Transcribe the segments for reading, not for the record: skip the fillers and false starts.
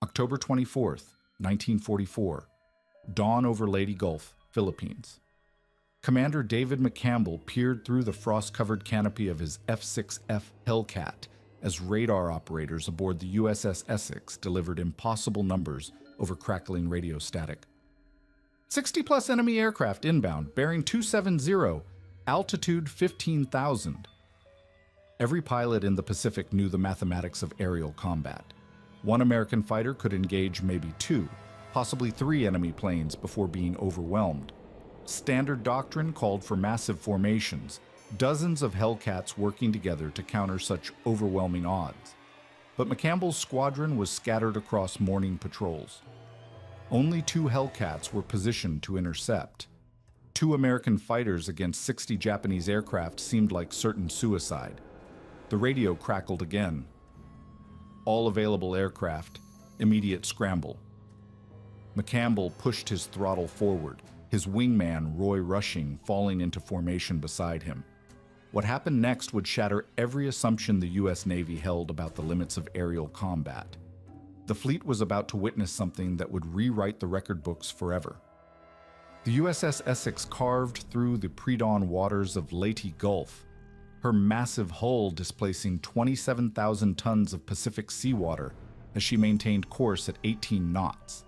October 24th, 1944, dawn over Leyte Gulf, Philippines. Commander David McCampbell peered through the frost-covered canopy of his F-6F Hellcat as radar operators aboard the USS Essex delivered impossible numbers over crackling radio static. 60-plus enemy aircraft inbound, bearing 270, altitude 15,000. Every pilot in the Pacific knew the mathematics of aerial combat. One American fighter could engage maybe two, possibly three enemy planes before being overwhelmed. Standard doctrine called for massive formations, dozens of Hellcats working together to counter such overwhelming odds. But McCampbell's squadron was scattered across morning patrols. Only two Hellcats were positioned to intercept. Two American fighters against 60 Japanese aircraft seemed like certain suicide. The radio crackled again. All available aircraft, immediate scramble. McCampbell pushed his throttle forward, his wingman, Roy Rushing, falling into formation beside him. What happened next would shatter every assumption the U.S. Navy held about the limits of aerial combat. The fleet was about to witness something that would rewrite the record books forever. The USS Essex carved through the pre-dawn waters of Leyte Gulf, her massive hull displacing 27,000 tons of Pacific seawater as she maintained course at 18 knots.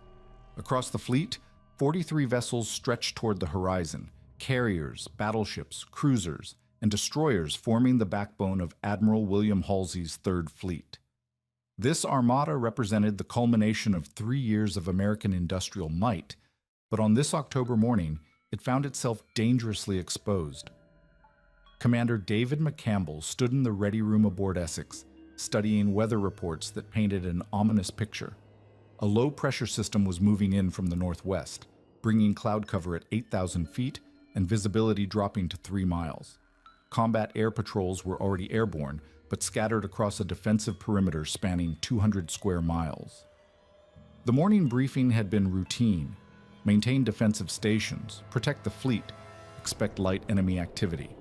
Across the fleet, 43 vessels stretched toward the horizon, carriers, battleships, cruisers, and destroyers forming the backbone of Admiral William Halsey's Third Fleet. This armada represented the culmination of 3 years of American industrial might, but on this October morning, it found itself dangerously exposed. Commander David McCampbell stood in the ready room aboard Essex, studying weather reports that painted an ominous picture. A low-pressure system was moving in from the northwest, bringing cloud cover at 8,000 feet and visibility dropping to 3 miles. Combat air patrols were already airborne, but scattered across a defensive perimeter spanning 200 square miles. The morning briefing had been routine: maintain defensive stations, protect the fleet, expect light enemy activity.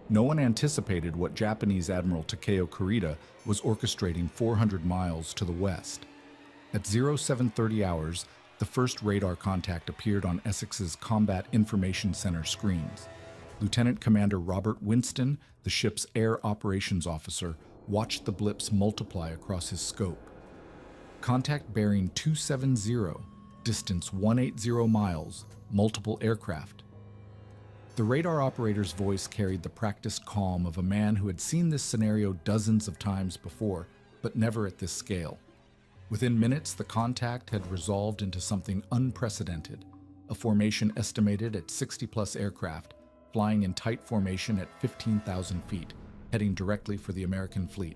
No one anticipated what Japanese Admiral Takeo Kurita was orchestrating 400 miles to the west. At 0730 hours, the first radar contact appeared on Essex's Combat Information Center screens. Lieutenant Commander Robert Winston, the ship's air operations officer, watched the blips multiply across his scope. Contact bearing 270, distance 180 miles, multiple aircraft. The radar operator's voice carried the practiced calm of a man who had seen this scenario dozens of times before, but never at this scale. Within minutes, the contact had resolved into something unprecedented, a formation estimated at 60-plus aircraft, flying in tight formation at 15,000 feet, heading directly for the American fleet.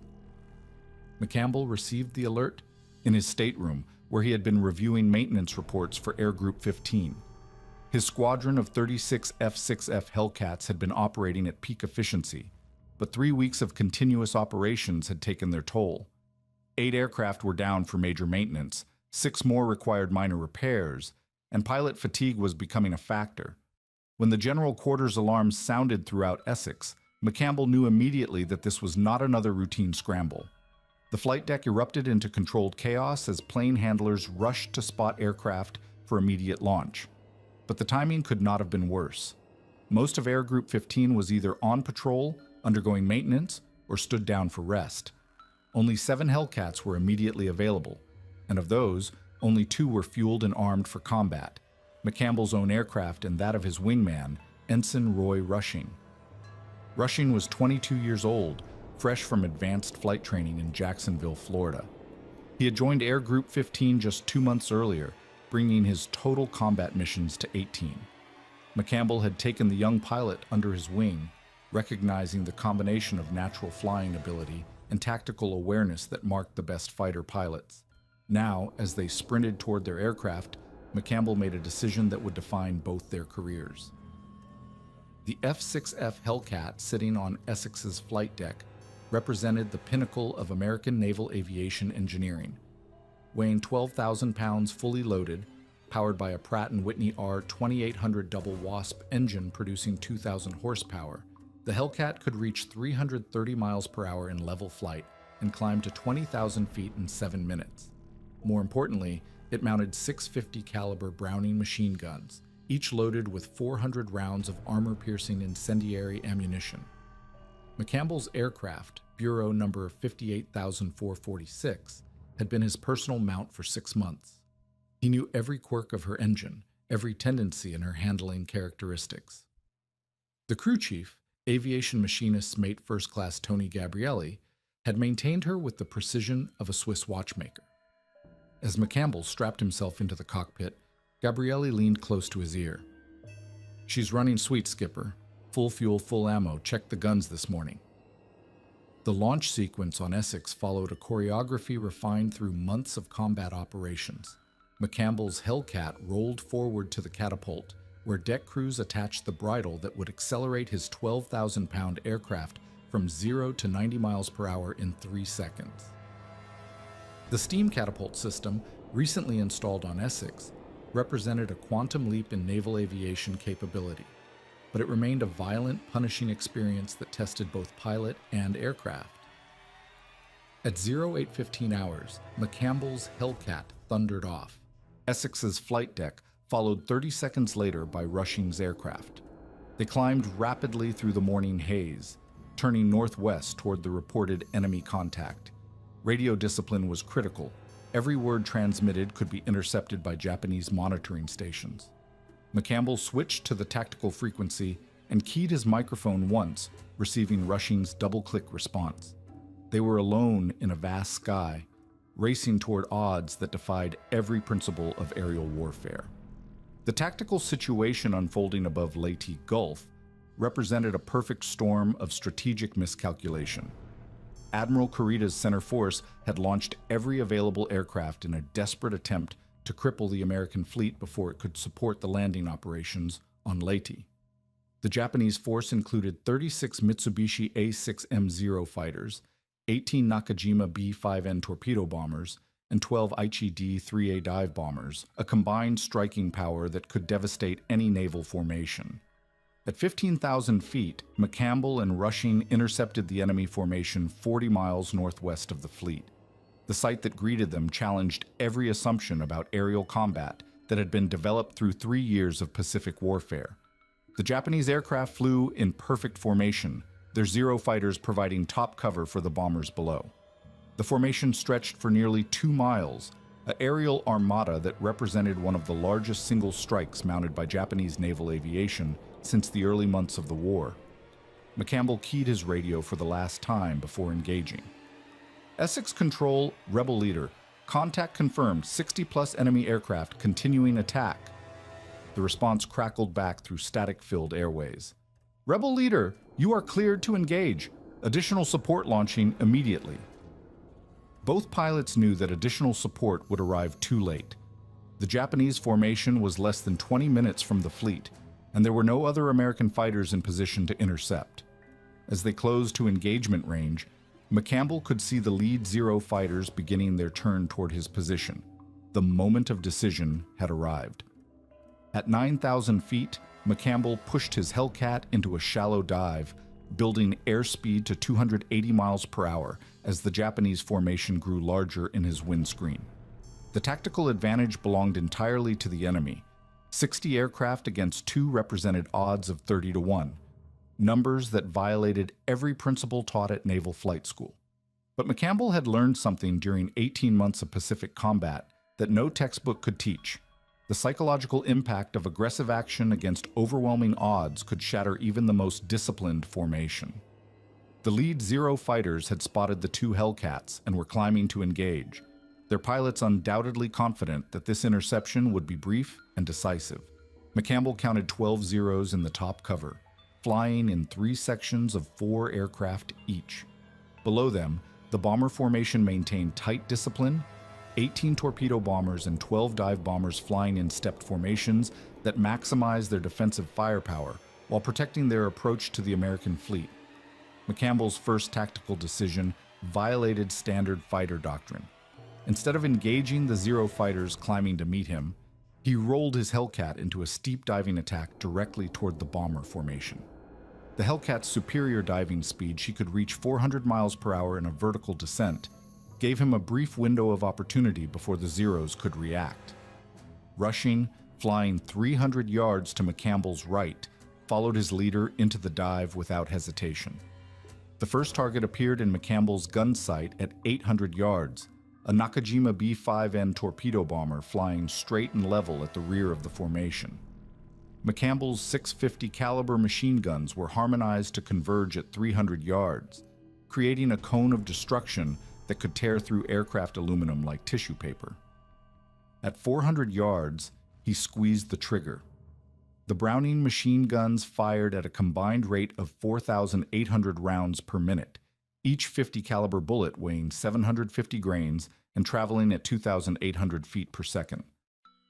McCampbell received the alert in his stateroom, where he had been reviewing maintenance reports for Air Group 15. His squadron of 36 F-6F Hellcats had been operating at peak efficiency, but 3 weeks of continuous operations had taken their toll. 8 aircraft were down for major maintenance, 6 more required minor repairs, and pilot fatigue was becoming a factor. When the general quarters alarm sounded throughout Essex, McCampbell knew immediately that this was not another routine scramble. The flight deck erupted into controlled chaos as plane handlers rushed to spot aircraft for immediate launch. But the timing could not have been worse. Most of Air Group 15 was either on patrol, undergoing maintenance, or stood down for rest. Only 7 Hellcats were immediately available, and of those, only 2 were fueled and armed for combat: McCampbell's own aircraft and that of his wingman, Ensign Roy Rushing. Rushing was 22 years old, fresh from advanced flight training in Jacksonville, Florida. He had joined Air Group 15 just 2 months earlier, bringing his total combat missions to 18. McCampbell had taken the young pilot under his wing, recognizing the combination of natural flying ability and tactical awareness that marked the best fighter pilots. Now, as they sprinted toward their aircraft, McCampbell made a decision that would define both their careers. The F-6F Hellcat sitting on Essex's flight deck represented the pinnacle of American naval aviation engineering. Weighing 12,000 pounds fully loaded, powered by a Pratt & Whitney R2800 double Wasp engine producing 2,000 horsepower, the Hellcat could reach 330 miles per hour in level flight and climb to 20,000 feet in 7 minutes. More importantly, it mounted 650 caliber Browning machine guns, each loaded with 400 rounds of armor-piercing incendiary ammunition. McCampbell's aircraft, Bureau number 58446, had been his personal mount for 6 months. He knew every quirk of her engine, every tendency in her handling characteristics. The crew chief, aviation machinist's mate First Class Tony Gabrielli, had maintained her with the precision of a Swiss watchmaker. As McCampbell strapped himself into the cockpit, Gabrielli leaned close to his ear. "She's running sweet, Skipper. Full fuel, full ammo. Check the guns this morning." The launch sequence on Essex followed a choreography refined through months of combat operations. McCampbell's Hellcat rolled forward to the catapult, where deck crews attached the bridle that would accelerate his 12,000-pound aircraft from 0 to 90 miles per hour in 3 seconds. The steam catapult system, recently installed on Essex, represented a quantum leap in naval aviation capability, but it remained a violent, punishing experience that tested both pilot and aircraft. At 0815 hours, McCampbell's Hellcat thundered off. Essex's flight deck followed 30 seconds later by Rushing's aircraft. They climbed rapidly through the morning haze, turning northwest toward the reported enemy contact. Radio discipline was critical. Every word transmitted could be intercepted by Japanese monitoring stations. McCampbell switched to the tactical frequency and keyed his microphone once, receiving Rushing's double-click response. They were alone in a vast sky, racing toward odds that defied every principle of aerial warfare. The tactical situation unfolding above Leyte Gulf represented a perfect storm of strategic miscalculation. Admiral Kurita's center force had launched every available aircraft in a desperate attempt to cripple the American fleet before it could support the landing operations on Leyte. The Japanese force included 36 Mitsubishi A6M0 fighters, 18 Nakajima B-5N torpedo bombers, and 12 Aichi D-3A dive bombers, a combined striking power that could devastate any naval formation. At 15,000 feet, McCampbell and Rushing intercepted the enemy formation 40 miles northwest of the fleet. The sight that greeted them challenged every assumption about aerial combat that had been developed through 3 years of Pacific warfare. The Japanese aircraft flew in perfect formation, their Zero fighters providing top cover for the bombers below. The formation stretched for nearly 2 miles, an aerial armada that represented one of the largest single strikes mounted by Japanese naval aviation since the early months of the war. McCampbell keyed his radio for the last time before engaging. Essex Control, Rebel Leader. Contact confirmed, 60-plus enemy aircraft continuing attack. The response crackled back through static-filled airways. Rebel Leader, you are cleared to engage. Additional support launching immediately. Both pilots knew that additional support would arrive too late. The Japanese formation was less than 20 minutes from the fleet, and there were no other American fighters in position to intercept. As they closed to engagement range, McCampbell could see the lead Zero fighters beginning their turn toward his position. The moment of decision had arrived. At 9,000 feet, McCampbell pushed his Hellcat into a shallow dive, building airspeed to 280 miles per hour as the Japanese formation grew larger in his windscreen. The tactical advantage belonged entirely to the enemy. 60 aircraft against 2 represented odds of 30 to 1, numbers that violated every principle taught at naval flight school. But McCampbell had learned something during 18 months of Pacific combat that no textbook could teach. The psychological impact of aggressive action against overwhelming odds could shatter even the most disciplined formation. The lead Zero fighters had spotted the 2 Hellcats and were climbing to engage, their pilots undoubtedly confident that this interception would be brief and decisive. McCampbell counted 12 Zeros in the top cover, flying in 3 sections of 4 aircraft each. Below them, the bomber formation maintained tight discipline, 18 torpedo bombers and 12 dive bombers flying in stepped formations that maximized their defensive firepower while protecting their approach to the American fleet. McCampbell's first tactical decision violated standard fighter doctrine. Instead of engaging the Zero fighters climbing to meet him, he rolled his Hellcat into a steep diving attack directly toward the bomber formation. The Hellcat's superior diving speed, she could reach 400 miles per hour in a vertical descent, gave him a brief window of opportunity before the Zeros could react. Rushing, flying 300 yards to McCampbell's right, followed his leader into the dive without hesitation. The first target appeared in McCampbell's gun sight at 800 yards, a Nakajima B-5N torpedo bomber flying straight and level at the rear of the formation. McCampbell's 650 caliber machine guns were harmonized to converge at 300 yards, creating a cone of destruction that could tear through aircraft aluminum like tissue paper. At 400 yards, he squeezed the trigger. The Browning machine guns fired at a combined rate of 4,800 rounds per minute, each 50 caliber bullet weighing 750 grains and traveling at 2,800 feet per second.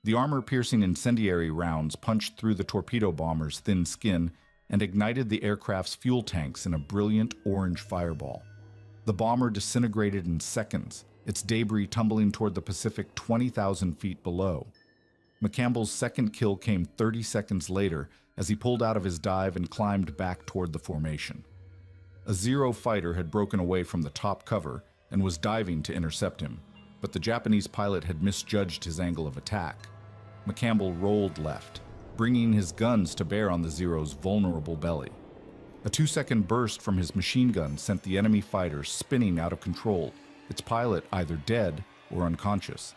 The armor-piercing incendiary rounds punched through the torpedo bomber's thin skin and ignited the aircraft's fuel tanks in a brilliant orange fireball. The bomber disintegrated in seconds, its debris tumbling toward the Pacific 20,000 feet below. McCampbell's second kill came 30 seconds later as he pulled out of his dive and climbed back toward the formation. A Zero fighter had broken away from the top cover and was diving to intercept him, but the Japanese pilot had misjudged his angle of attack. McCampbell rolled left, bringing his guns to bear on the Zero's vulnerable belly. A 2-second burst from his machine gun sent the enemy fighter spinning out of control, its pilot either dead or unconscious.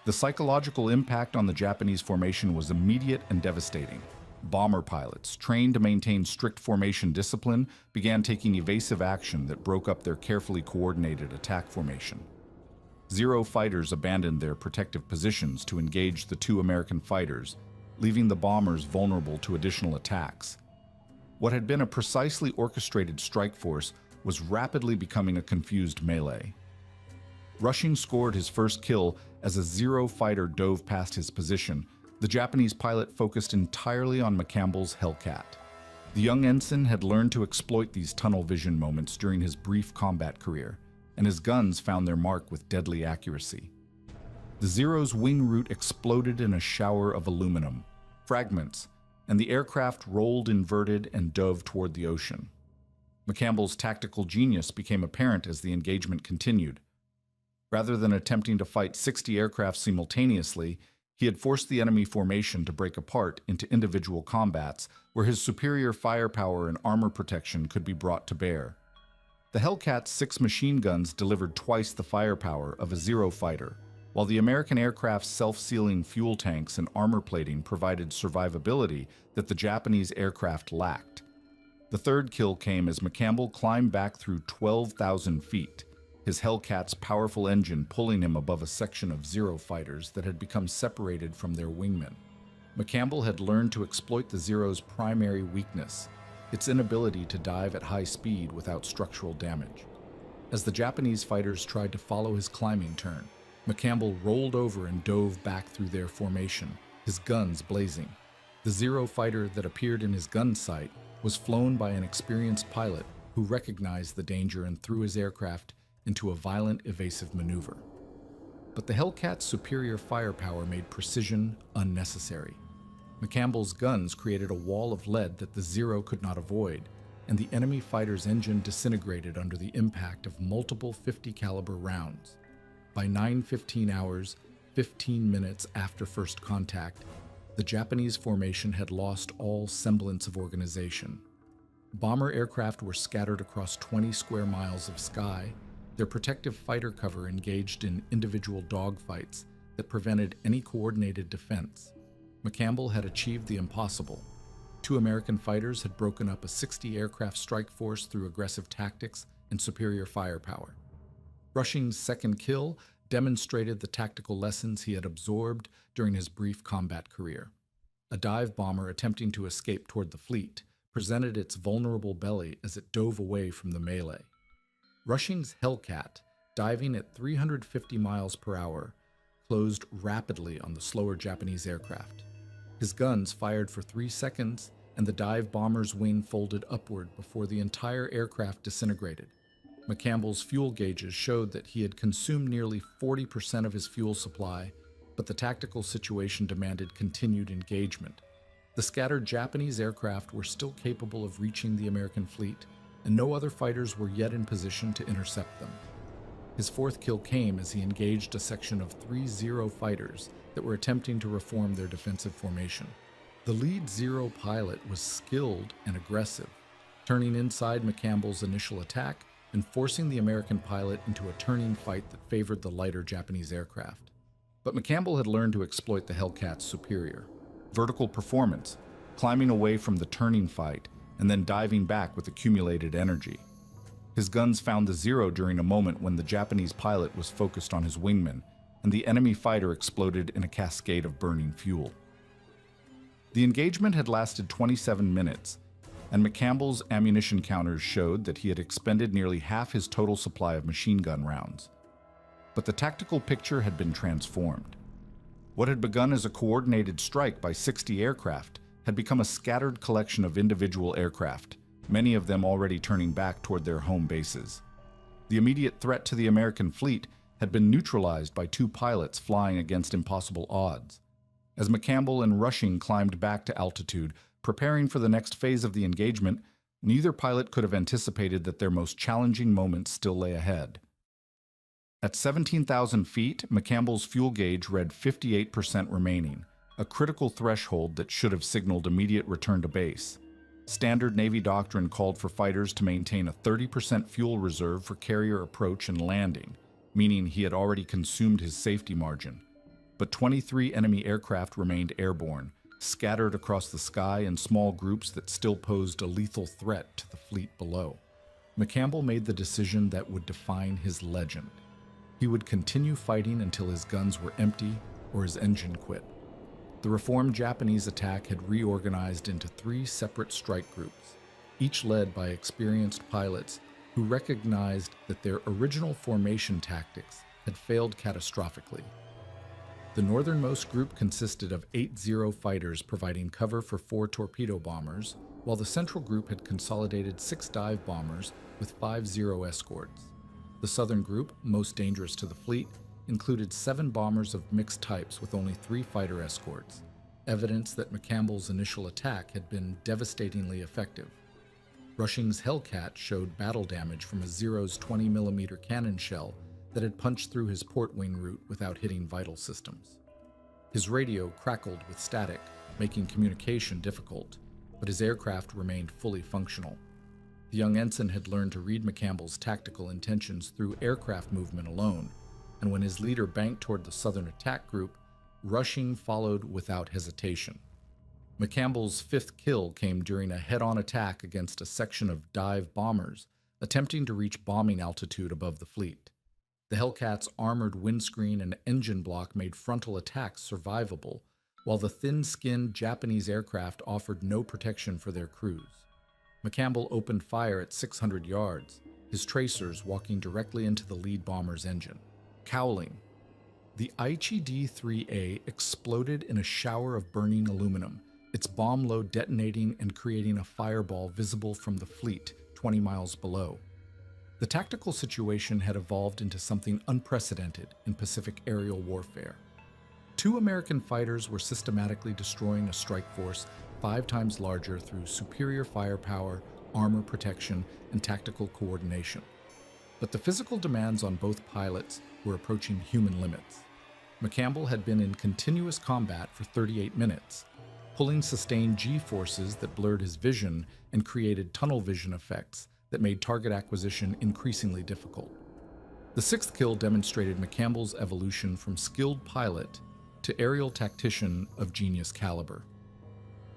The psychological impact on the Japanese formation was immediate and devastating. Bomber pilots, trained to maintain strict formation discipline, began taking evasive action that broke up their carefully coordinated attack formation. Zero fighters abandoned their protective positions to engage the two American fighters, leaving the bombers vulnerable to additional attacks. What had been a precisely orchestrated strike force was rapidly becoming a confused melee. Rushing scored his first kill as a Zero fighter dove past his position. The Japanese pilot focused entirely on McCampbell's Hellcat. The young ensign had learned to exploit these tunnel vision moments during his brief combat career, and his guns found their mark with deadly accuracy. The Zero's wing root exploded in a shower of aluminum fragments, and the aircraft rolled inverted and dove toward the ocean. McCampbell's tactical genius became apparent as the engagement continued. Rather than attempting to fight 60 aircraft simultaneously, he had forced the enemy formation to break apart into individual combats where his superior firepower and armor protection could be brought to bear. The Hellcat's 6 machine guns delivered twice the firepower of a Zero fighter, while the American aircraft's self-sealing fuel tanks and armor plating provided survivability that the Japanese aircraft lacked. The third kill came as McCampbell climbed back through 12,000 feet, his Hellcat's powerful engine pulling him above a section of Zero fighters that had become separated from their wingmen. McCampbell had learned to exploit the Zero's primary weakness, its inability to dive at high speed without structural damage. As the Japanese fighters tried to follow his climbing turn, McCampbell rolled over and dove back through their formation, his guns blazing. The Zero fighter that appeared in his gun sight was flown by an experienced pilot who recognized the danger and threw his aircraft into a violent evasive maneuver. But the Hellcat's superior firepower made precision unnecessary. McCampbell's guns created a wall of lead that the Zero could not avoid, and the enemy fighter's engine disintegrated under the impact of multiple 50 caliber rounds. By 9:15 hours, 15 minutes after first contact, the Japanese formation had lost all semblance of organization. Bomber aircraft were scattered across 20 square miles of sky, their protective fighter cover engaged in individual dogfights that prevented any coordinated defense. McCampbell had achieved the impossible. 2 American fighters had broken up a 60-aircraft strike force through aggressive tactics and superior firepower. Rushing's second kill demonstrated the tactical lessons he had absorbed during his brief combat career. A dive bomber attempting to escape toward the fleet presented its vulnerable belly as it dove away from the melee. Rushing's Hellcat, diving at 350 miles per hour, closed rapidly on the slower Japanese aircraft. His guns fired for 3 seconds, and the dive bomber's wing folded upward before the entire aircraft disintegrated. McCampbell's fuel gauges showed that he had consumed nearly 40% of his fuel supply, but the tactical situation demanded continued engagement. The scattered Japanese aircraft were still capable of reaching the American fleet, and no other fighters were yet in position to intercept them. His fourth kill came as he engaged a section of 3 Zero fighters that were attempting to reform their defensive formation. The lead Zero pilot was skilled and aggressive, turning inside McCampbell's initial attack and forcing the American pilot into a turning fight that favored the lighter Japanese aircraft. But McCampbell had learned to exploit the Hellcat's superior vertical performance, climbing away from the turning fight and then diving back with accumulated energy. His guns found the Zero during a moment when the Japanese pilot was focused on his wingman, and the enemy fighter exploded in a cascade of burning fuel. The engagement had lasted 27 minutes, and McCampbell's ammunition counters showed that he had expended nearly half his total supply of machine gun rounds. But the tactical picture had been transformed. What had begun as a coordinated strike by 60 aircraft had become a scattered collection of individual aircraft, many of them already turning back toward their home bases. The immediate threat to the American fleet had been neutralized by 2 pilots flying against impossible odds. As McCampbell and Rushing climbed back to altitude, preparing for the next phase of the engagement, neither pilot could have anticipated that their most challenging moments still lay ahead. At 17,000 feet, McCampbell's fuel gauge read 58% remaining, a critical threshold that should have signaled immediate return to base. Standard Navy doctrine called for fighters to maintain a 30% fuel reserve for carrier approach and landing, meaning he had already consumed his safety margin. But 23 enemy aircraft remained airborne, scattered across the sky in small groups that still posed a lethal threat to the fleet below. McCampbell made the decision that would define his legend. He would continue fighting until his guns were empty or his engine quit. The reformed Japanese attack had reorganized into 3 separate strike groups, each led by experienced pilots who recognized that their original formation tactics had failed catastrophically. The northernmost group consisted of 8 Zero fighters providing cover for 4 torpedo bombers, while the central group had consolidated 6 dive bombers with 5 Zero escorts. The southern group, most dangerous to the fleet, included 7 bombers of mixed types with only 3 fighter escorts, evidence that McCampbell's initial attack had been devastatingly effective. Rushing's Hellcat showed battle damage from a Zero's 20mm cannon shell that had punched through his port wing route without hitting vital systems. His radio crackled with static, making communication difficult, but his aircraft remained fully functional. The young ensign had learned to read McCampbell's tactical intentions through aircraft movement alone, and when his leader banked toward the southern attack group, Rushing followed without hesitation. McCampbell's 5th kill came during a head-on attack against a section of dive bombers attempting to reach bombing altitude above the fleet. The Hellcat's armored windscreen and engine block made frontal attacks survivable, while the thin-skinned Japanese aircraft offered no protection for their crews. McCampbell opened fire at 600 yards, his tracers walking directly into the lead bomber's engine. Cowling, the Aichi D-3A exploded in a shower of burning aluminum, its bomb load detonating and creating a fireball visible from the fleet 20 miles below. The tactical situation had evolved into something unprecedented in Pacific aerial warfare. 2 American fighters were systematically destroying a strike force 5 times larger through superior firepower, armor protection, and tactical coordination. But the physical demands on both pilots were approaching human limits. McCampbell had been in continuous combat for 38 minutes, pulling sustained G-forces that blurred his vision and created tunnel vision effects that made target acquisition increasingly difficult. The 6th kill demonstrated McCampbell's evolution from skilled pilot to aerial tactician of genius caliber.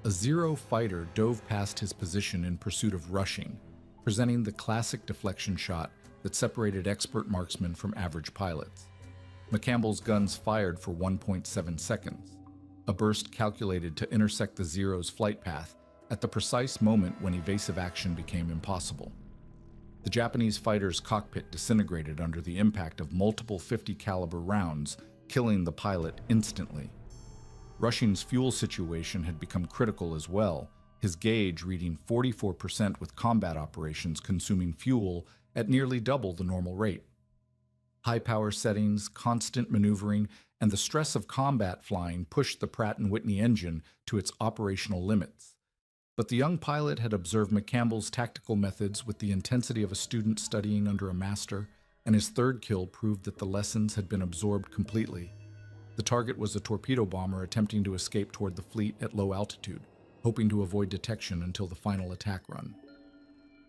A Zero fighter dove past his position in pursuit of Rushing, presenting the classic deflection shot that separated expert marksmen from average pilots. McCampbell's guns fired for 1.7 seconds, a burst calculated to intersect the Zero's flight path at the precise moment when evasive action became impossible. The Japanese fighter's cockpit disintegrated under the impact of multiple 50 caliber rounds, killing the pilot instantly. Rushing's fuel situation had become critical as well, his gauge reading 44% with combat operations consuming fuel at nearly double the normal rate. High power settings, constant maneuvering, and the stress of combat flying pushed the Pratt & Whitney engine to its operational limits. But the young pilot had observed McCampbell's tactical methods with the intensity of a student studying under a master, and his third kill proved that the lessons had been absorbed completely. The target was a torpedo bomber attempting to escape toward the fleet at low altitude, hoping to avoid detection until the final attack run.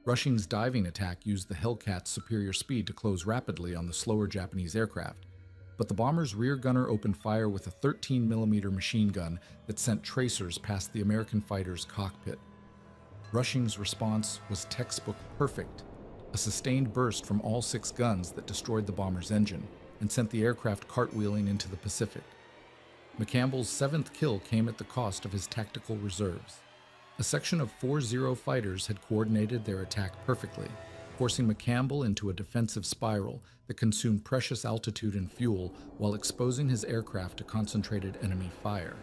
Rushing's diving attack used the Hellcat's superior speed to close rapidly on the slower Japanese aircraft, but the bomber's rear gunner opened fire with a 13mm machine gun that sent tracers past the American fighter's cockpit. Rushing's response was textbook perfect, a sustained burst from all 6 guns that destroyed the bomber's engine and sent the aircraft cartwheeling into the Pacific. McCampbell's 7th kill came at the cost of his tactical reserves. A section of 4 Zero fighters had coordinated their attack perfectly, forcing McCampbell into a defensive spiral that consumed precious altitude and fuel while exposing his aircraft to concentrated enemy fire.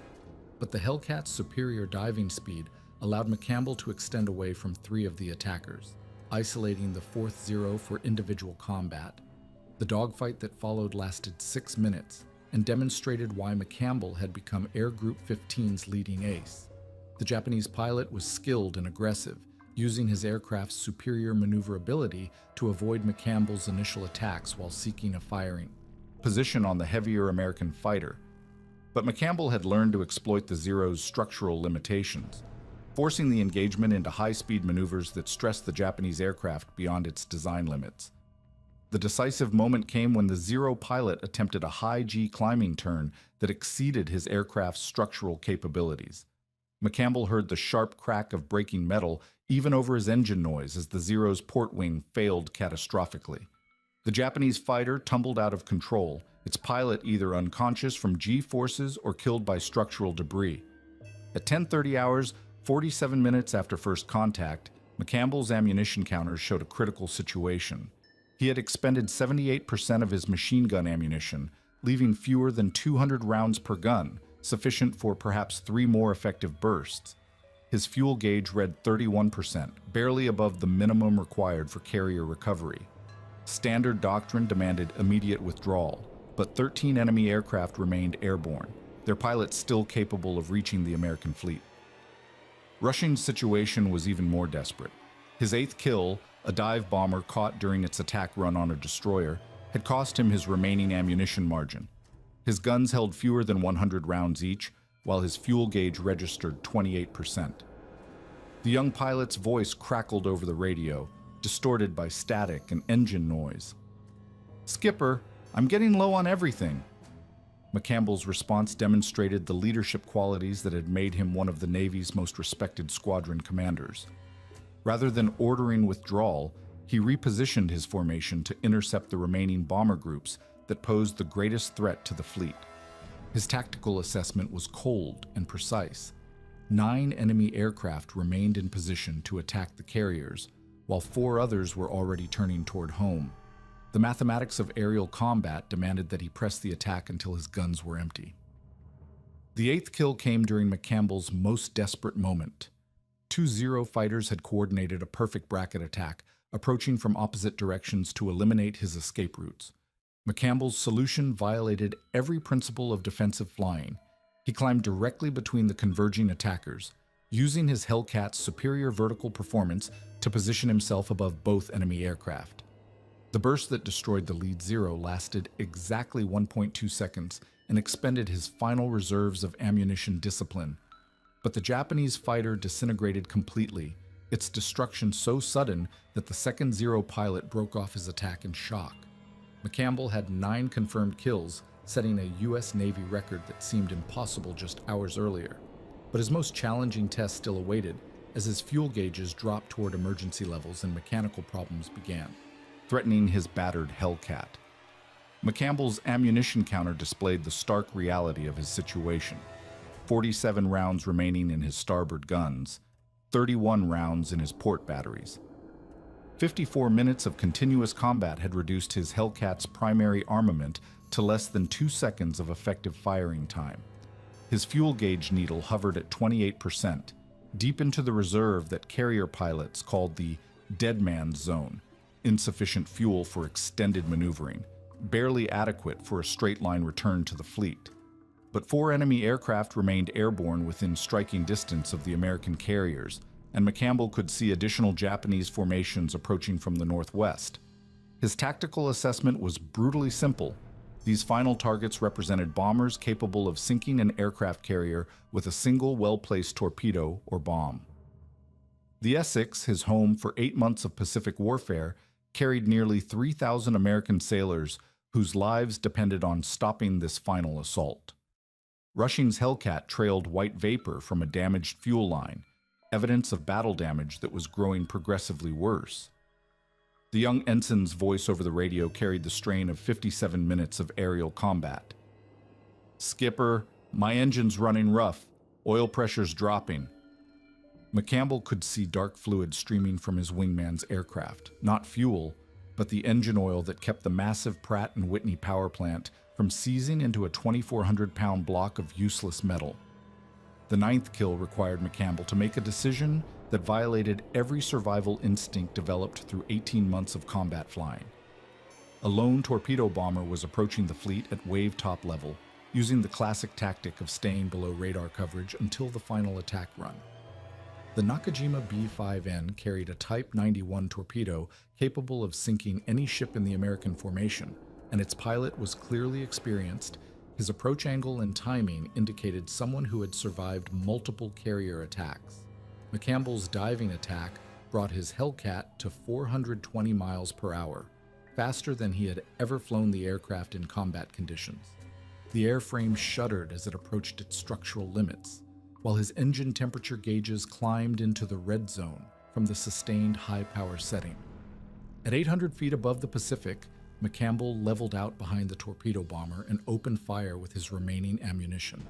But the Hellcat's superior diving speed allowed McCampbell to extend away from 3 of the attackers, isolating the 4th Zero for individual combat. The dogfight that followed lasted 6 minutes and demonstrated why McCampbell had become Air Group 15's leading ace. The Japanese pilot was skilled and aggressive, using his aircraft's superior maneuverability to avoid McCampbell's initial attacks while seeking a firing position on the heavier American fighter. But McCampbell had learned to exploit the Zero's structural limitations, forcing the engagement into high-speed maneuvers that stressed the Japanese aircraft beyond its design limits. The decisive moment came when the Zero pilot attempted a high-G climbing turn that exceeded his aircraft's structural capabilities. McCampbell heard the sharp crack of breaking metal even over his engine noise as the Zero's port wing failed catastrophically. The Japanese fighter tumbled out of control, its pilot either unconscious from G-forces or killed by structural debris. At 10:30 hours, 47 minutes after first contact, McCampbell's ammunition counters showed a critical situation. He had expended 78% of his machine gun ammunition, leaving fewer than 200 rounds per gun, sufficient for perhaps 3 more effective bursts. His fuel gauge read 31%, barely above the minimum required for carrier recovery. Standard doctrine demanded immediate withdrawal, but 13 enemy aircraft remained airborne, their pilots still capable of reaching the American fleet. Rushing's situation was even more desperate. His 8th kill, a dive bomber caught during its attack run on a destroyer, had cost him his remaining ammunition margin. His guns held fewer than 100 rounds each, while his fuel gauge registered 28%. The young pilot's voice crackled over the radio, distorted by static and engine noise. "Skipper, I'm getting low on everything." McCampbell's response demonstrated the leadership qualities that had made him one of the Navy's most respected squadron commanders. Rather than ordering withdrawal, he repositioned his formation to intercept the remaining bomber groups that posed the greatest threat to the fleet. His tactical assessment was cold and precise. 9 enemy aircraft remained in position to attack the carriers, while 4 others were already turning toward home. The mathematics of aerial combat demanded that he press the attack until his guns were empty. The 8th kill came during McCampbell's most desperate moment. 2 Zero fighters had coordinated a perfect bracket attack, approaching from opposite directions to eliminate his escape routes. McCampbell's solution violated every principle of defensive flying. He climbed directly between the converging attackers, using his Hellcat's superior vertical performance to position himself above both enemy aircraft. The burst that destroyed the lead Zero lasted exactly 1.2 seconds and expended his final reserves of ammunition discipline. But the Japanese fighter disintegrated completely, its destruction so sudden that the second Zero pilot broke off his attack in shock. McCampbell had 9 confirmed kills, setting a U.S. Navy record that seemed impossible just hours earlier. But his most challenging test still awaited, as his fuel gauges dropped toward emergency levels and mechanical problems began, threatening his battered Hellcat. McCampbell's ammunition counter displayed the stark reality of his situation. 47 rounds remaining in his starboard guns, 31 rounds in his port batteries. 54 minutes of continuous combat had reduced his Hellcat's primary armament to less than 2 seconds of effective firing time. His fuel gauge needle hovered at 28%, deep into the reserve that carrier pilots called the dead man's zone, insufficient fuel for extended maneuvering, barely adequate for a straight-line return to the fleet. But 4 enemy aircraft remained airborne within striking distance of the American carriers, and McCampbell could see additional Japanese formations approaching from the northwest. His tactical assessment was brutally simple. These final targets represented bombers capable of sinking an aircraft carrier with a single well-placed torpedo or bomb. The Essex, his home for 8 months of Pacific warfare, carried nearly 3,000 American sailors whose lives depended on stopping this final assault. Rushing's Hellcat trailed white vapor from a damaged fuel line, evidence of battle damage that was growing progressively worse. The young ensign's voice over the radio carried the strain of 57 minutes of aerial combat. "Skipper, my engine's running rough. Oil pressure's dropping." McCampbell could see dark fluid streaming from his wingman's aircraft, not fuel, but the engine oil that kept the massive Pratt & Whitney power plant from seizing into a 2,400-pound block of useless metal. The 9th kill required McCampbell to make a decision that violated every survival instinct developed through 18 months of combat flying. A lone torpedo bomber was approaching the fleet at wave top level, using the classic tactic of staying below radar coverage until the final attack run. The Nakajima B-5N carried a Type 91 torpedo capable of sinking any ship in the American formation, and its pilot was clearly experienced. His approach angle and timing indicated someone who had survived multiple carrier attacks. McCampbell's diving attack brought his Hellcat to 420 miles per hour, faster than he had ever flown the aircraft in combat conditions. The airframe shuddered as it approached its structural limits, while his engine temperature gauges climbed into the red zone from the sustained high-power setting. At 800 feet above the Pacific, McCampbell leveled out behind the torpedo bomber and opened fire with his remaining ammunition.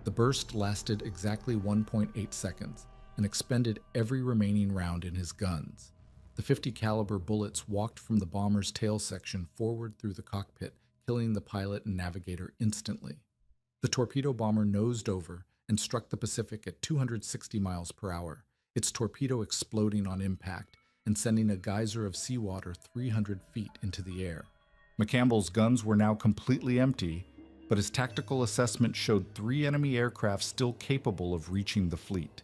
The burst lasted exactly 1.8 seconds and expended every remaining round in his guns. The .50 caliber bullets walked from the bomber's tail section forward through the cockpit, killing the pilot and navigator instantly. The torpedo bomber nosed over and struck the Pacific at 260 miles per hour, its torpedo exploding on impact and sending a geyser of seawater 300 feet into the air. McCampbell's guns were now completely empty, but his tactical assessment showed 3 enemy aircraft still capable of reaching the fleet.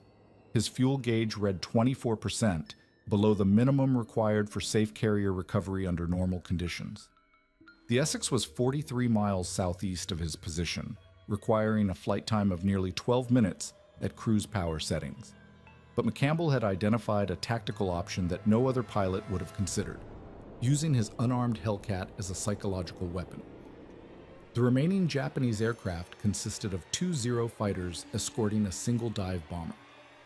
His fuel gauge read 24%, below the minimum required for safe carrier recovery under normal conditions. The Essex was 43 miles southeast of his position, requiring a flight time of nearly 12 minutes at cruise power settings. But McCampbell had identified a tactical option that no other pilot would have considered, using his unarmed Hellcat as a psychological weapon. The remaining Japanese aircraft consisted of 2 Zero fighters escorting a single dive bomber,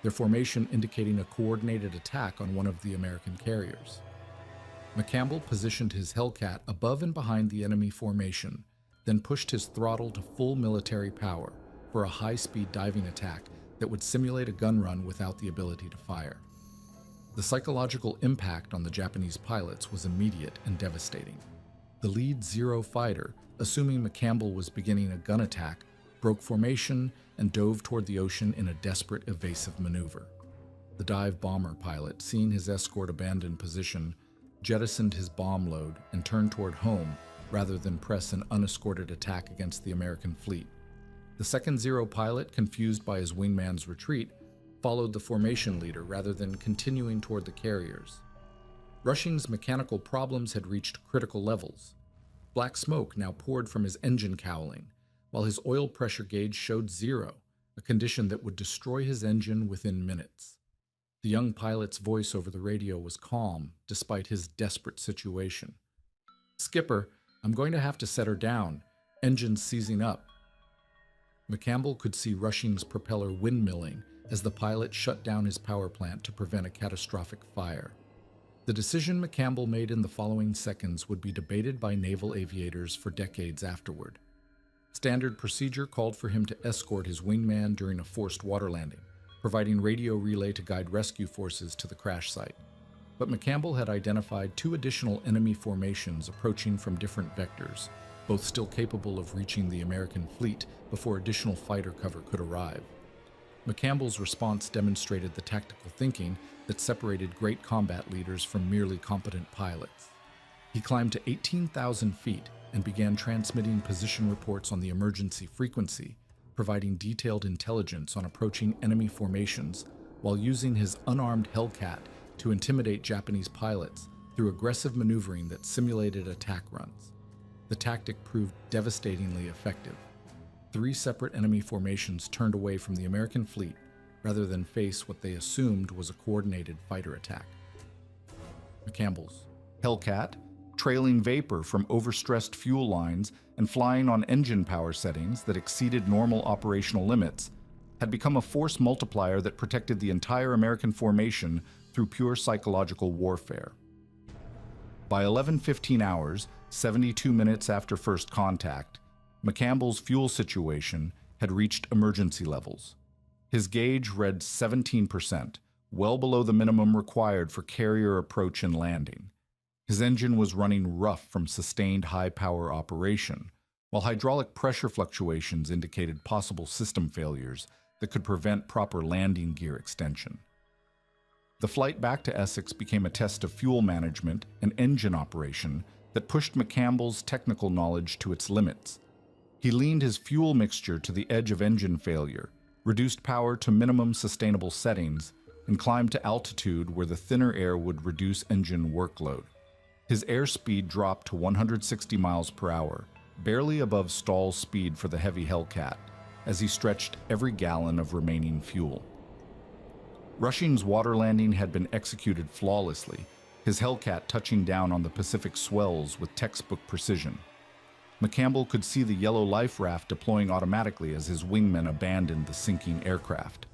their formation indicating a coordinated attack on one of the American carriers. McCampbell positioned his Hellcat above and behind the enemy formation, then pushed his throttle to full military power for a high-speed diving attack that would simulate a gun run without the ability to fire. The psychological impact on the Japanese pilots was immediate and devastating. The lead Zero fighter, assuming McCampbell was beginning a gun attack, broke formation and dove toward the ocean in a desperate evasive maneuver. The dive bomber pilot, seeing his escort abandon position, jettisoned his bomb load and turned toward home rather than press an unescorted attack against the American fleet. The second Zero pilot, confused by his wingman's retreat, followed the formation leader rather than continuing toward the carriers. Rushing's mechanical problems had reached critical levels. Black smoke now poured from his engine cowling, while his oil pressure gauge showed 0, a condition that would destroy his engine within minutes. The young pilot's voice over the radio was calm, despite his desperate situation. "Skipper, I'm going to have to set her down. Engine's seizing up." McCampbell could see Rushing's propeller windmilling as the pilot shut down his power plant to prevent a catastrophic fire. The decision McCampbell made in the following seconds would be debated by naval aviators for decades afterward. Standard procedure called for him to escort his wingman during a forced water landing, providing radio relay to guide rescue forces to the crash site. But McCampbell had identified 2 additional enemy formations approaching from different vectors, both still capable of reaching the American fleet before additional fighter cover could arrive. McCampbell's response demonstrated the tactical thinking that separated great combat leaders from merely competent pilots. He climbed to 18,000 feet and began transmitting position reports on the emergency frequency, providing detailed intelligence on approaching enemy formations while using his unarmed Hellcat to intimidate Japanese pilots through aggressive maneuvering that simulated attack runs. The tactic proved devastatingly effective. 3 separate enemy formations turned away from the American fleet rather than face what they assumed was a coordinated fighter attack. McCampbell's Hellcat, trailing vapor from overstressed fuel lines and flying on engine power settings that exceeded normal operational limits, had become a force multiplier that protected the entire American formation through pure psychological warfare. By 11:15 hours, 72 minutes after first contact, McCampbell's fuel situation had reached emergency levels. His gauge read 17%, well below the minimum required for carrier approach and landing. His engine was running rough from sustained high-power operation, while hydraulic pressure fluctuations indicated possible system failures that could prevent proper landing gear extension. The flight back to Essex became a test of fuel management and engine operation that pushed McCampbell's technical knowledge to its limits. He leaned his fuel mixture to the edge of engine failure, reduced power to minimum sustainable settings, and climbed to altitude where the thinner air would reduce engine workload. His airspeed dropped to 160 miles per hour, barely above stall speed for the heavy Hellcat, as he stretched every gallon of remaining fuel. Rushing's water landing had been executed flawlessly, his Hellcat touching down on the Pacific swells with textbook precision. McCampbell could see the yellow life raft deploying automatically as his wingmen abandoned the sinking aircraft.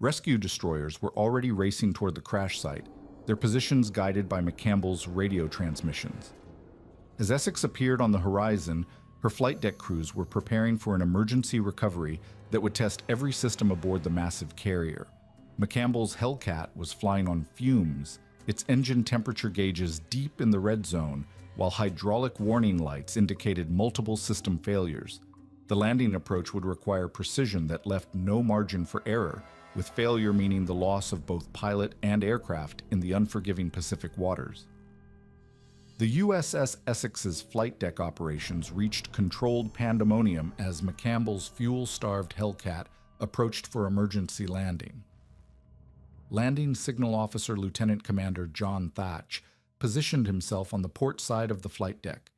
Rescue destroyers were already racing toward the crash site, their positions guided by McCampbell's radio transmissions. As Essex appeared on the horizon, her flight deck crews were preparing for an emergency recovery that would test every system aboard the massive carrier. McCampbell's Hellcat was flying on fumes, its engine temperature gauges deep in the red zone, while hydraulic warning lights indicated multiple system failures. The landing approach would require precision that left no margin for error, with failure meaning the loss of both pilot and aircraft in the unforgiving Pacific waters. The USS Essex's flight deck operations reached controlled pandemonium as McCampbell's fuel-starved Hellcat approached for emergency landing. Landing Signal Officer Lieutenant Commander John Thatch positioned himself on the port side of the flight deck,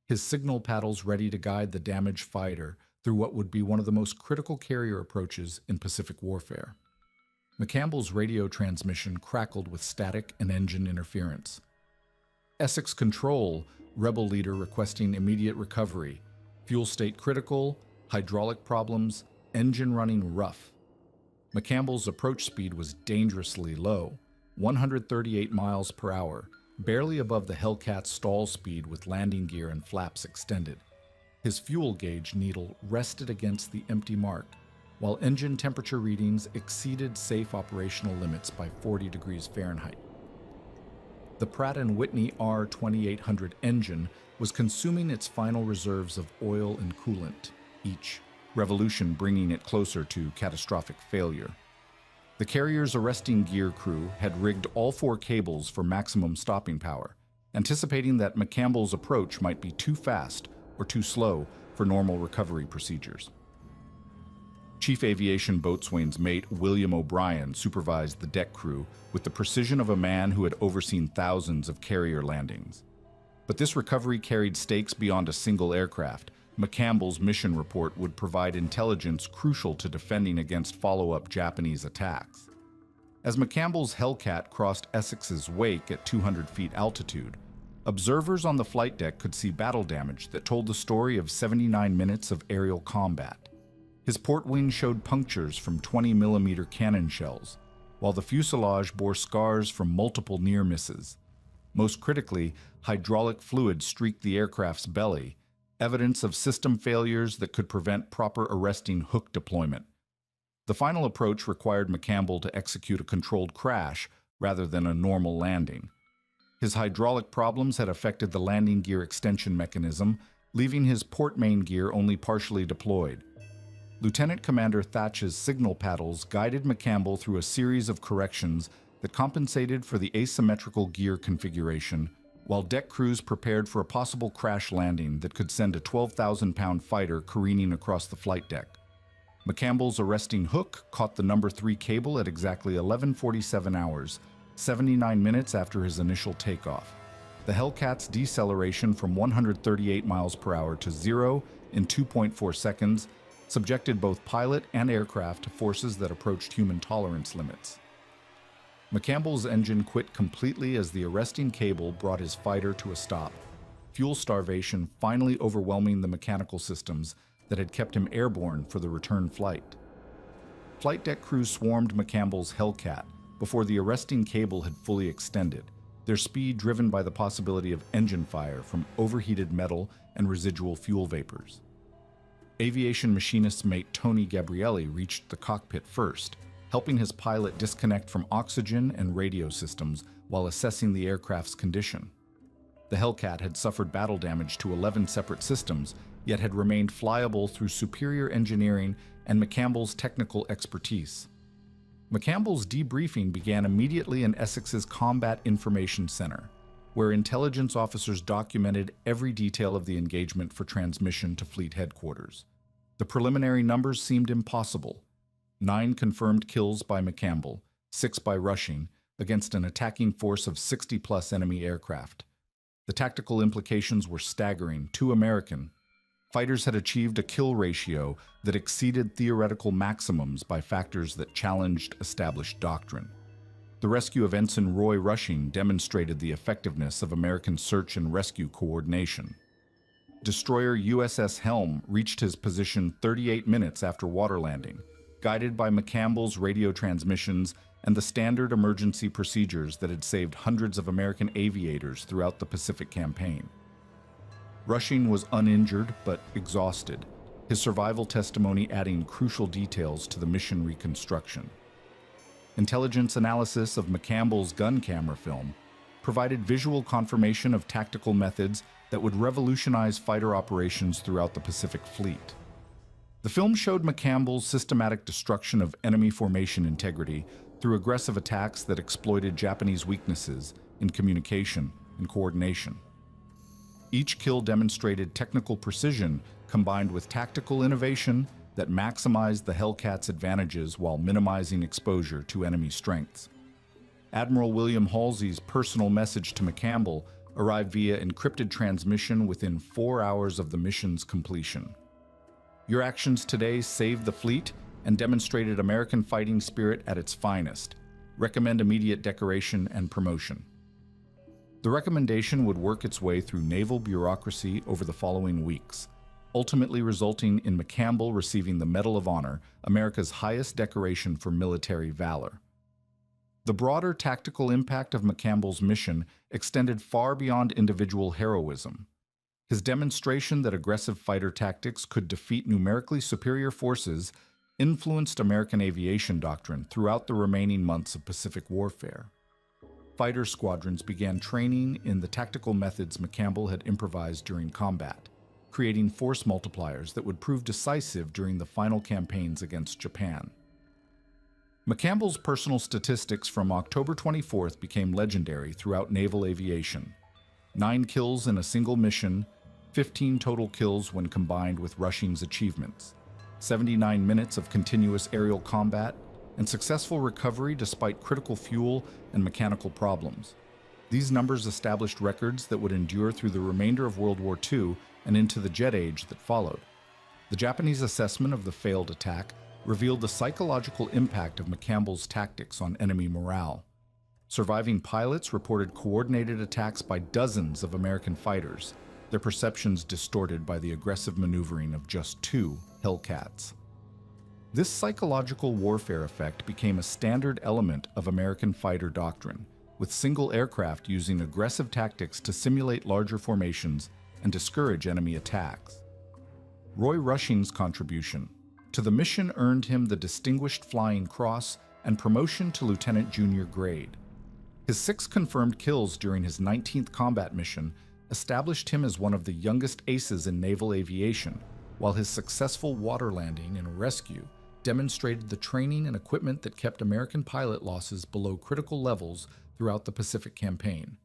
his signal paddles ready to guide the damaged fighter through what would be one of the most critical carrier approaches in Pacific warfare. McCampbell's radio transmission crackled with static and engine interference. Essex Control, rebel leader requesting immediate recovery, fuel state critical, hydraulic problems, engine running rough. McCampbell's approach speed was dangerously low, 138 miles per hour, barely above the Hellcat's stall speed with landing gear and flaps extended. His fuel gauge needle rested against the empty mark, while engine temperature readings exceeded safe operational limits by 40 degrees Fahrenheit. The Pratt & Whitney R2800 engine was consuming its final reserves of oil and coolant, each revolution bringing it closer to catastrophic failure. The carrier's arresting gear crew had rigged all 4 cables for maximum stopping power, anticipating that McCampbell's approach might be too fast or too slow for normal recovery procedures. Chief Aviation Boatswain's mate William O'Brien supervised the deck crew with the precision of a man who had overseen thousands of carrier landings. But this recovery carried stakes beyond a single aircraft. McCampbell's mission report would provide intelligence crucial to defending against follow-up Japanese attacks. As McCampbell's Hellcat crossed Essex's wake at 200 feet altitude, observers on the flight deck could see battle damage that told the story of 79 minutes of aerial combat. His port wing showed punctures from 20mm cannon shells, while the fuselage bore scars from multiple near misses. Most critically, hydraulic fluid streaked the aircraft's belly, evidence of system failures that could prevent proper arresting hook deployment. The final approach required McCampbell to execute a controlled crash rather than a normal landing. His hydraulic problems had affected the landing gear extension mechanism, leaving his port main gear only partially deployed. Lieutenant Commander Thatch's signal paddles guided McCampbell through a series of corrections that compensated for the asymmetrical gear configuration, while deck crews prepared for a possible crash landing that could send a 12,000-pound fighter careening across the flight deck. McCampbell's arresting hook caught the number 3 cable at exactly 11:47 hours, 79 minutes after his initial takeoff. The Hellcat's deceleration from 138 miles per hour to zero in 2.4 seconds subjected both pilot and aircraft to forces that approached human tolerance limits. McCampbell's engine quit completely as the arresting cable brought his fighter to a stop, fuel starvation finally overwhelming the mechanical systems that had kept him airborne for the return flight. Flight deck crews swarmed McCampbell's Hellcat before the arresting cable had fully extended, their speed driven by the possibility of engine fire from overheated metal and residual fuel vapors. Aviation machinist mate Tony Gabrielli reached the cockpit first, helping his pilot disconnect from oxygen and radio systems while assessing the aircraft's condition. The Hellcat had suffered battle damage to 11 separate systems, yet had remained flyable through superior engineering and McCampbell's technical expertise. McCampbell's debriefing began immediately in Essex's Combat Information Center, where intelligence officers documented every detail of the engagement for transmission to Fleet Headquarters. The preliminary numbers seemed impossible. 9 confirmed kills by McCampbell, 6 by Rushing, against an attacking force of 60-plus enemy aircraft. The tactical implications were staggering, too American. Fighters had achieved a kill ratio that exceeded theoretical maximums by factors that challenged established doctrine. The rescue of Ensign Roy Rushing demonstrated the effectiveness of American search and rescue coordination. Destroyer USS Helm reached his position 38 minutes after water landing, guided by McCampbell's radio transmissions and the standard emergency procedures that had saved hundreds of American aviators throughout the Pacific campaign. Rushing was uninjured but exhausted, his survival testimony adding crucial details to the mission reconstruction. Intelligence analysis of McCampbell's gun camera film provided visual confirmation of tactical methods that would revolutionize fighter operations throughout the Pacific Fleet. The film showed McCampbell's systematic destruction of enemy formation integrity through aggressive attacks that exploited Japanese weaknesses in communication and coordination. Each kill demonstrated technical precision combined with tactical innovation that maximized the Hellcat's advantages while minimizing exposure to enemy strengths. Admiral William Halsey's personal message to McCampbell arrived via encrypted transmission within 4 hours of the mission's completion. Your actions today saved the fleet and demonstrated American fighting spirit at its finest. Recommend immediate decoration and promotion. The recommendation would work its way through naval bureaucracy over the following weeks, ultimately resulting in McCampbell receiving the Medal of Honor, America's highest decoration for military valor. The broader tactical impact of McCampbell's mission extended far beyond individual heroism. His demonstration that aggressive fighter tactics could defeat numerically superior forces influenced American aviation doctrine throughout the remaining months of Pacific warfare. Fighter squadrons began training in the tactical methods McCampbell had improvised during combat, creating force multipliers that would prove decisive during the final campaigns against Japan. McCampbell's personal statistics from October 24th became legendary throughout naval aviation. 9 kills in a single mission, 15 total kills when combined with Rushing's achievements, 79 minutes of continuous aerial combat, and successful recovery despite critical fuel and mechanical problems. These numbers established records that would endure through the remainder of World War II and into the jet age that followed. The Japanese assessment of the failed attack revealed the psychological impact of McCampbell's tactics on enemy morale. Surviving pilots reported coordinated attacks by dozens of American fighters, their perceptions distorted by the aggressive maneuvering of just 2 Hellcats. This psychological warfare effect became a standard element of American fighter doctrine, with single aircraft using aggressive tactics to simulate larger formations and discourage enemy attacks. Roy Rushing's contribution to the mission earned him the Distinguished Flying Cross and promotion to Lieutenant Junior grade. His 6 confirmed kills during his 19th combat mission established him as one of the youngest aces in naval aviation, while his successful water landing in a rescue demonstrated the training and equipment that kept American pilot losses below critical levels throughout the Pacific campaign.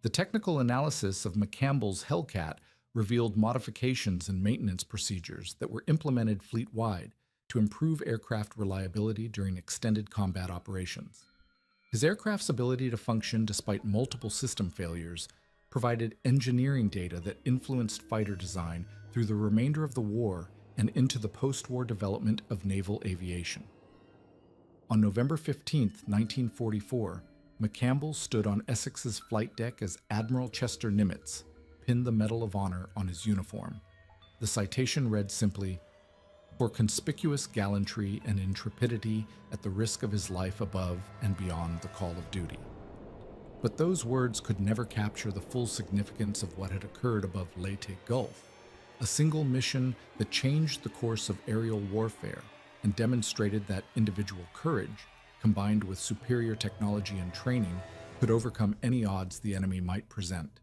The technical analysis of McCampbell's Hellcat revealed modifications and maintenance procedures that were implemented fleet-wide to improve aircraft reliability during extended combat operations. His aircraft's ability to function despite multiple system failures provided engineering data that influenced fighter design through the remainder of the war and into the post-war development of naval aviation. On November 15, 1944, McCampbell stood on Essex's flight deck as Admiral Chester Nimitz pinned the Medal of Honor on his uniform. The citation read simply, "For conspicuous gallantry and intrepidity at the risk of his life above and beyond the call of duty." But those words could never capture the full significance of what had occurred above Leyte Gulf, a single mission that changed the course of aerial warfare and demonstrated that individual courage, combined with superior technology and training, could overcome any odds the enemy might present.